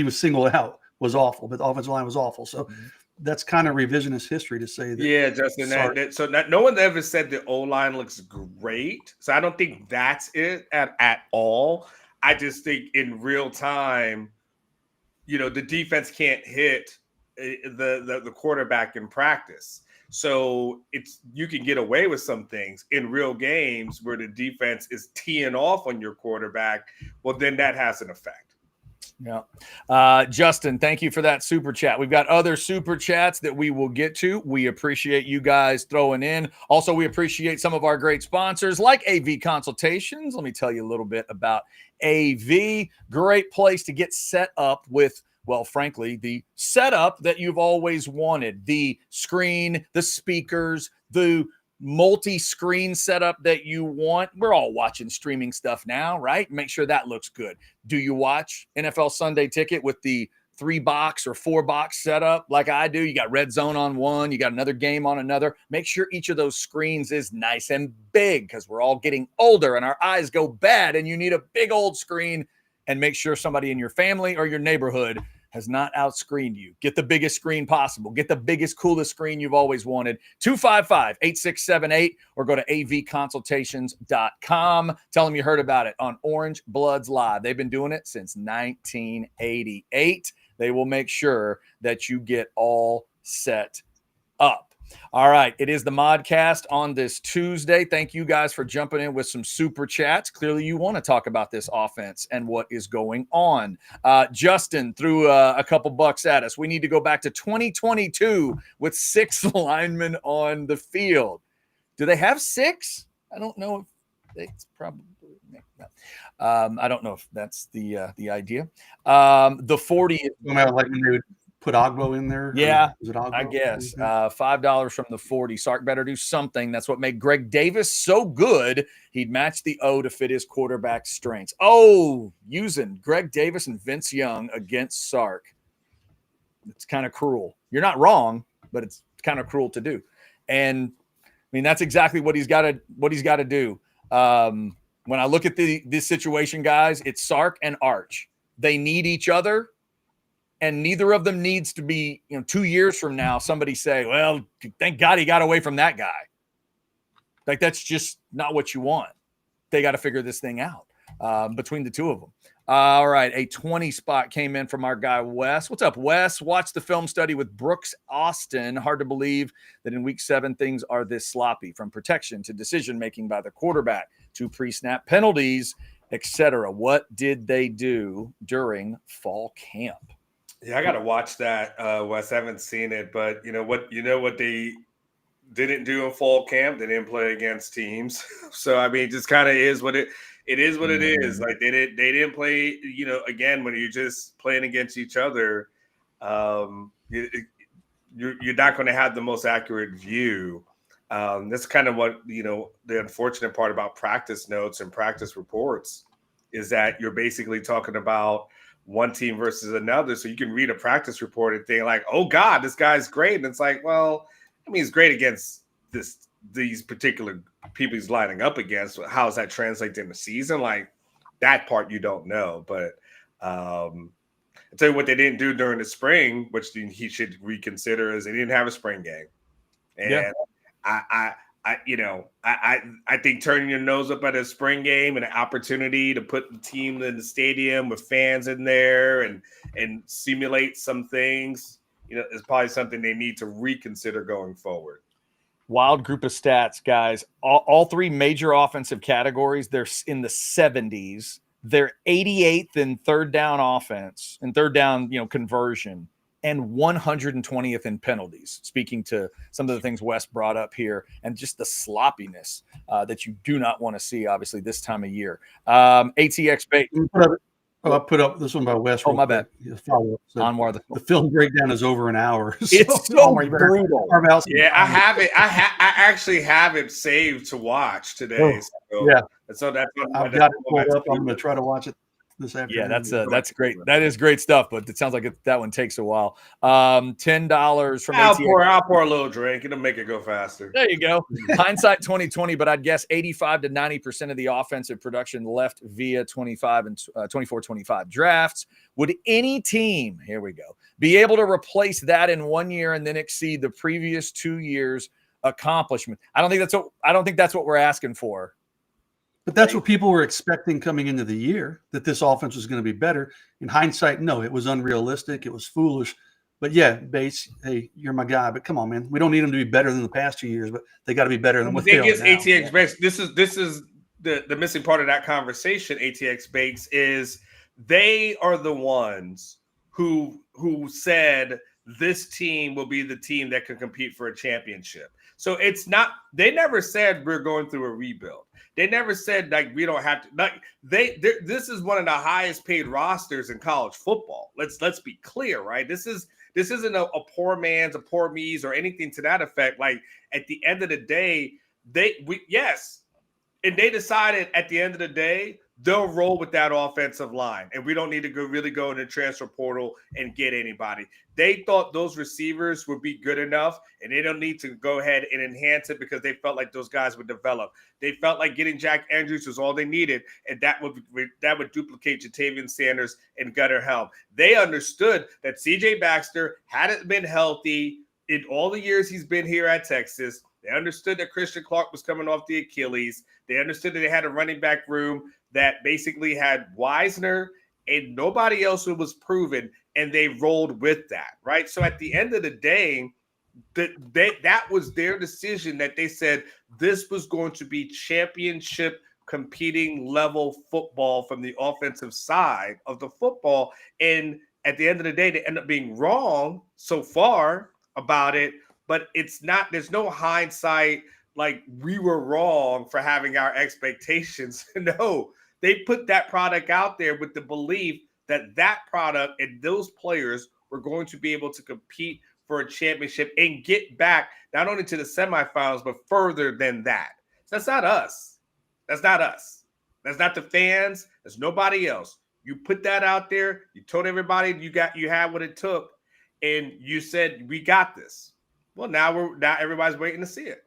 singled out, was awful, but the offensive line was awful. So that's kind of revisionist history to say that. Yeah, Justin. No one ever said the O-line looks great. So I don't think that's it at all. I just think in real time, the defense can't hit the quarterback in practice. So you can get away with some things in real games where the defense is teeing off on your quarterback. Well, then that has an effect. Yeah. Justin, thank you for that super chat. We've got other super chats that we will get to. We appreciate you guys throwing in. Also, we appreciate some of our great sponsors like AV Consultations. Let me tell you a little bit about AV. Great place to get set up with, well, frankly, the setup that you've always wanted. The screen, the speakers, the multi-screen setup that you want. We're all watching streaming stuff now, right? Make sure that looks good. Do you watch NFL Sunday Ticket with the 3-box or 4-box setup like I do? You got Red Zone on one, you got another game on another. Make sure each of those screens is nice and big because we're all getting older and our eyes go bad and you need a big old screen. And make sure somebody in your family or your neighborhood has not outscreened you. Get the biggest screen possible. Get the biggest, coolest screen you've always wanted. 255-8678 or go to avconsultations.com. Tell them you heard about it on Orange Bloods Live. They've been doing it since 1988. They will make sure that you get all set up. All right, it is the Modcast on this Tuesday. Thank you guys for jumping in with some super chats. Clearly, you want to talk about this offense and what is going on. Justin threw a couple bucks at us. We need to go back to 2022 with 6 linemen on the field. Do they have 6? I don't know if it's probably. I don't know if that's the idea. The 40. Like when they would put Ogbo in there? Yeah, is it Ogbo? I guess. $5 from the 40. Sark better do something. That's what made Greg Davis so good. He'd match the O to fit his quarterback strengths. Oh, using Greg Davis and Vince Young against Sark. It's kind of cruel. You're not wrong, but it's kind of cruel to do. And I mean, that's exactly what he's got to do. When I look at this situation, guys, it's Sark and Arch. They need each other. And neither of them needs to be, 2 years from now, somebody say, well, thank God he got away from that guy. Like, that's just not what you want. They got to figure this thing out between the two of them. All right. A 20 spot came in from our guy, Wes. What's up, Wes? Watch the film study with Brooks Austin. Hard to believe that in week 7, things are this sloppy, from protection to decision-making by the quarterback to pre-snap penalties, etc. What did they do during fall camp? Yeah, I got to watch that, Wes. I haven't seen it, but what they didn't do in fall camp? They didn't play against teams. So, I mean, it just kind of is what it is what it is. Like, they didn't play, again, when you're just playing against each other, you're not going to have the most accurate view. That's kind of what, the unfortunate part about practice notes and practice reports is that you're basically talking about one team versus another. So you can read a practice report and think like, oh God, this guy's great. And it's like, well, I mean, he's great against these particular people he's lining up against. How does that translate in the season? Like, that part you don't know. But I'll tell you what they didn't do during the spring, which he should reconsider, is they didn't have a spring game. And yeah. I think turning your nose up at a spring game and an opportunity to put the team in the stadium with fans in there and simulate some things, is probably something they need to reconsider going forward. Wild group of stats, guys. All 3 major offensive categories, they're in the 70s. They're 88th in third down offense and third down, conversion, and 120th in penalties, speaking to some of the things Wes brought up here, and just the sloppiness that you do not want to see, obviously, this time of year. ATX Bait. Oh, I put up this one by Wes. Oh, my bad. Follow up. So Anwar, the film breakdown is over an hour. it's so brutal. Yeah, I have it. I actually have it saved to watch today. So, yeah. So that's I've got it pulled up. I'm going to try to watch it this afternoon. Yeah, that's great. That is great stuff, but it sounds like that one takes a while. $10 from ATX. I'll pour a little drink. It'll make it go faster. There you go. Hindsight 2020, but I'd guess 85 to 90% of the offensive production left via 24 25 drafts. Would any team, here we go, be able to replace that in 1 year and then exceed the previous 2 years' accomplishment? I don't think that's what we're asking for. But that's what people were expecting coming into the year, that this offense was going to be better. In hindsight, no, it was unrealistic. It was foolish. But yeah, Bates, hey, you're my guy. But come on, man, we don't need them to be better than the past 2 years, but they got to be better than what they are now. ATX Banks. This is the missing part of that conversation. ATX Banks is they are the ones who said this team will be the team that can compete for a championship. So it's not. They never said we're going through a rebuild. They never said like we don't have to. Like this is one of the highest paid rosters in college football. Let's be clear, right? This isn't a poor man's, a poor me's, or anything to that effect. Like at the end of the day, and they decided at the end of the day they'll roll with that offensive line, and we don't need to really go in the transfer portal and get anybody. They thought those receivers would be good enough, and they don't need to go ahead and enhance it because they felt like those guys would develop. They felt like getting Jack Andrews was all they needed, and that would duplicate Jatavian Sanders and Gunnar Helm. They understood that C.J. Baxter hadn't been healthy in all the years he's been here at Texas. They understood that Christian Clark was coming off the Achilles. They understood that they had a running back room that basically had Wisner and nobody else who was proven, and they rolled with that, right? So at the end of the day, that was their decision, that they said this was going to be championship competing level football from the offensive side of the football. And at the end of the day, they end up being wrong so far about it, but it's not, there's no hindsight like we were wrong for having our expectations. No, they put that product out there with the belief that that product and those players were going to be able to compete for a championship and get back not only to the semifinals, but further than that. So that's not us. That's not us. That's not the fans. That's nobody else. You put that out there. You told everybody you had what it took, and you said we got this. Well, now everybody's waiting to see it.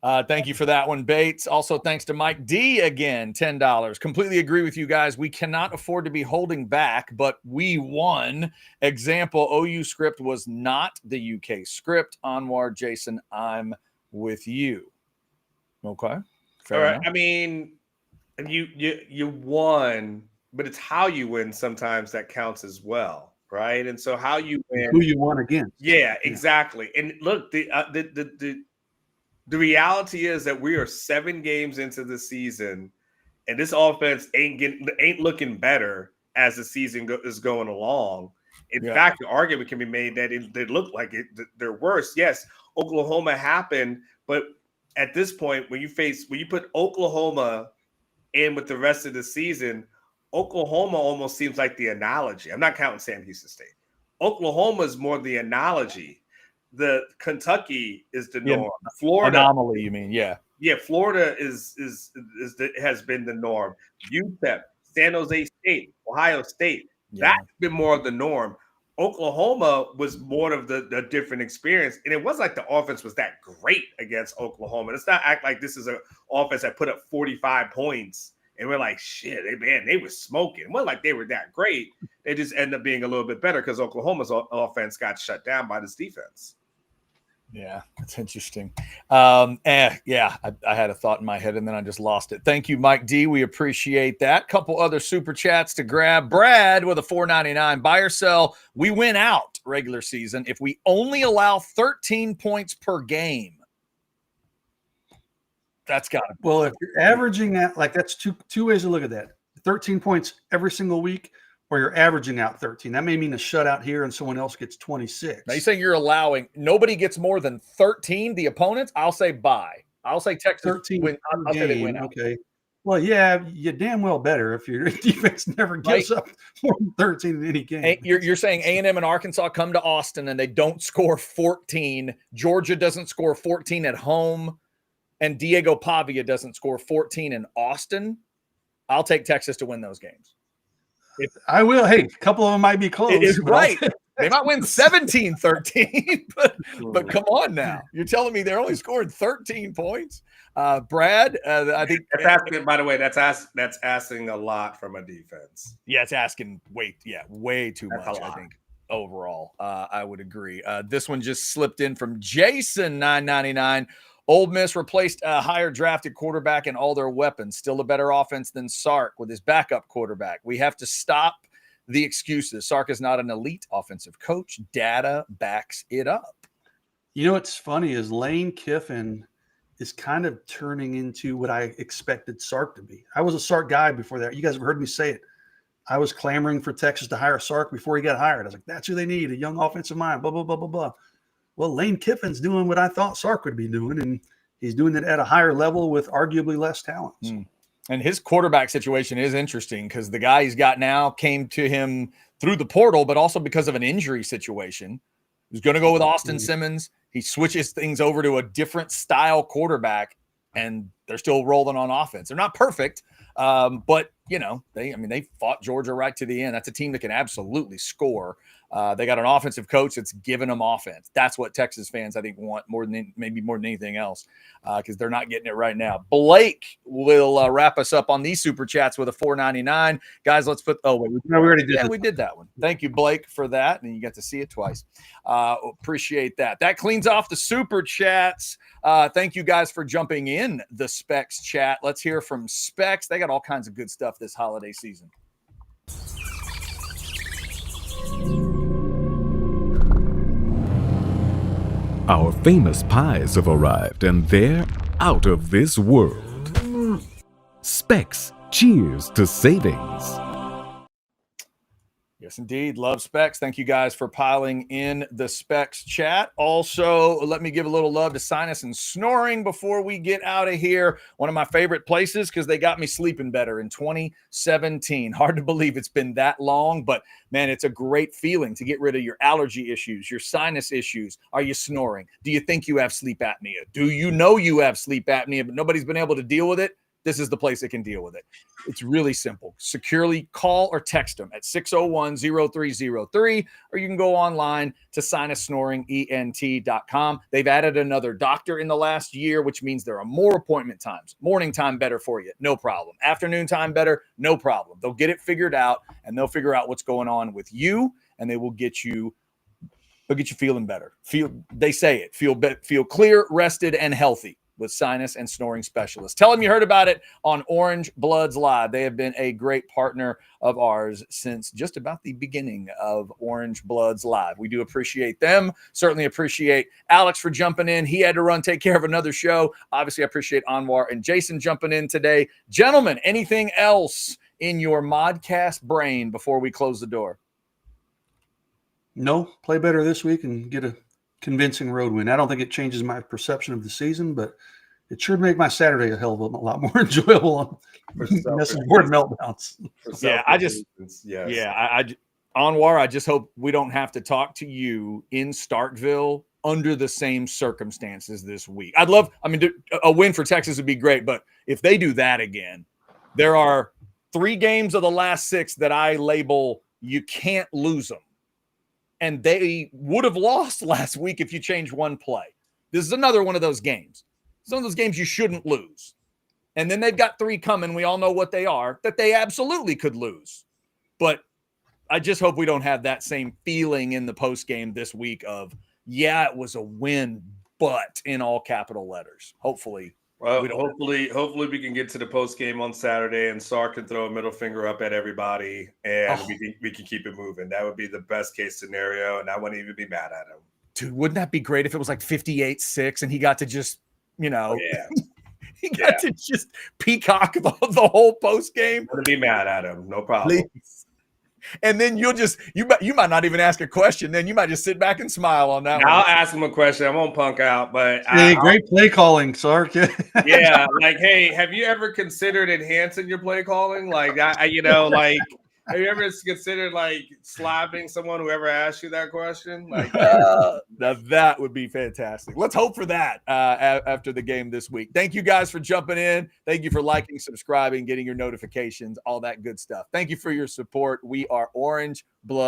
Thank you for that one, Bates. Also, thanks to Mike D again, $10. Completely agree with you guys. We cannot afford to be holding back, but we won. Example, OU script was not the UK script. Anwar, Jason, I'm with you. Okay. Fair All right. enough. I mean, you won, but it's how you win sometimes that counts as well, right? And so how you win, who you won against. Yeah, exactly. And look, the reality is that we are 7 games into the season, and this offense ain't looking better as the season is going along. In fact, the argument can be made that they look like they're worse. Yes, Oklahoma happened, but at this point, when you put Oklahoma in with the rest of the season, Oklahoma almost seems like the analogy. I'm not counting Sam Houston State. Oklahoma is more the analogy. The Kentucky is the norm. Florida anomaly, you mean? Yeah. Florida has been the norm. UTEP, San Jose State, Ohio State. Yeah. That's been more of the norm. Oklahoma was more of the different experience, and it wasn't like the offense was that great against Oklahoma. Let's not act like this is an offense that put up 45 points, and we're like, shit, they were smoking. It wasn't like they were that great. They just end up being a little bit better because Oklahoma's offense got shut down by this defense. Yeah, that's interesting. I had a thought in my head and then I just lost it. Thank you, Mike D. We appreciate that. Couple other super chats to grab. Brad with a $4.99. Buy or sell. We win out regular season if we only allow 13 points per game. That's got to be. Well, if you're averaging that, like that's two ways to look at that. 13 points every single week, or you're averaging out 13. That may mean a shutout here and someone else gets 26. Now, you say you're allowing nobody gets more than 13, the opponents? I'll say buy. I'll say Texas 13 win. I'll say they win out. Okay. Well, yeah, you damn well better if your defense never gives up more than 13 in any game. You're saying A&M and Arkansas come to Austin and they don't score 14. Georgia doesn't score 14 at home, and Diego Pavia doesn't score 14 in Austin. I'll take Texas to win those games. I will. Hey, a couple of them might be close. Right. They might win 17-13, but come on now. You're telling me they're only scoring 13 points? Brad, I think that's asking, by the way, that's asking a lot from a defense. Yeah, it's asking way too much, I think, overall. I would agree. This one just slipped in from Jason 999. Ole Miss replaced a higher drafted quarterback and all their weapons. Still a better offense than Sark with his backup quarterback. We have to stop the excuses. Sark is not an elite offensive coach. Data backs it up. You know what's funny is Lane Kiffin is kind of turning into what I expected Sark to be. I was a Sark guy before that. You guys have heard me say it. I was clamoring for Texas to hire Sark before he got hired. I was like, that's who they need, a young offensive mind, blah, blah, blah, blah, blah. Well, Lane Kiffin's doing what I thought Sark would be doing, and he's doing it at a higher level with arguably less talent. And his quarterback situation is interesting because the guy he's got now came to him through the portal, but also because of an injury situation. He's going to go with Austin Simmons. He switches things over to a different style quarterback, and they're still rolling on offense. They're not perfect, but they fought Georgia right to the end. That's a team that can absolutely score. They got an offensive coach that's giving them offense. That's what Texas fans, I think, want more than anything else, because they're not getting it right now. Blake will wrap us up on these super chats with a $4.99. Guys, let's put. Oh wait, we already did. Yeah, we did that one. Thank you, Blake, for that, and you got to see it twice. Appreciate that. That cleans off the super chats. Thank you guys for jumping in the Specs chat. Let's hear from Specs. They got all kinds of good stuff this holiday season. Our famous pies have arrived, and they're out of this world. Specs, cheers to savings. Yes, indeed. Love Specs. Thank you guys for piling in the Specs chat. Also, let me give a little love to Sinus and Snoring before we get out of here. One of my favorite places because they got me sleeping better in 2017. Hard to believe it's been that long, but man, it's a great feeling to get rid of your allergy issues, your sinus issues. Are you snoring? Do you think you have sleep apnea? Do you know you have sleep apnea, but nobody's been able to deal with it? This is the place that can deal with it. It's really simple. Securely call or text them at 601-0303, or you can go online to sinussnoringent.com. They've added another doctor in the last year, which means there are more appointment times. Morning time better for you, no problem. Afternoon time better, no problem. They'll get it figured out, and they'll figure out what's going on with you, and they will get you feeling better. Feel clear, rested, and healthy with sinus and snoring specialists. Tell them you heard about it on Orange Bloods Live. They have been a great partner of ours since just about the beginning of Orange Bloods Live. We do appreciate them. Certainly appreciate Alex for jumping in. He had to run, take care of another show. Obviously, I appreciate Anwar and Jason jumping in today. Gentlemen, anything else in your Modcast brain before we close the door? No, play better this week and get a convincing road win. I don't think it changes my perception of the season, but it should make my Saturday a hell of a lot more enjoyable on message board meltdowns. Anwar, I just hope we don't have to talk to you in Starkville under the same circumstances this week. A win for Texas would be great, but if they do that again, there are 3 games of the last 6 that I label you can't lose them. And they would have lost last week if you change one play. This is another one of those games. Some of those games you shouldn't lose. And then they've got 3 coming. We all know what they are, that they absolutely could lose. But I just hope we don't have that same feeling in the post game this week of, yeah, it was a win, but in all capital letters. Hopefully. Well, hopefully we can get to the post game on Saturday and Sark can throw a middle finger up at everybody and we can keep it moving. That would be the best case scenario, and I wouldn't even be mad at him. Dude, wouldn't that be great if it was like 58-6 and he got to just, he got to just peacock the whole post game? I wouldn't be mad at him. No problem. Please. And then you might not even ask a question. Then you might just sit back and smile on that I'll one. ask him a question. I won't punk out, but Hey, great play calling, Sark. yeah, like, hey, have you ever considered enhancing your play calling? Like, have you ever considered like slapping someone who ever asked you that question? Like, Now that would be fantastic. Let's hope for that after the game this week. Thank you guys for jumping in. Thank you for liking, subscribing, getting your notifications, all that good stuff. Thank you for your support. We are Orange Blood.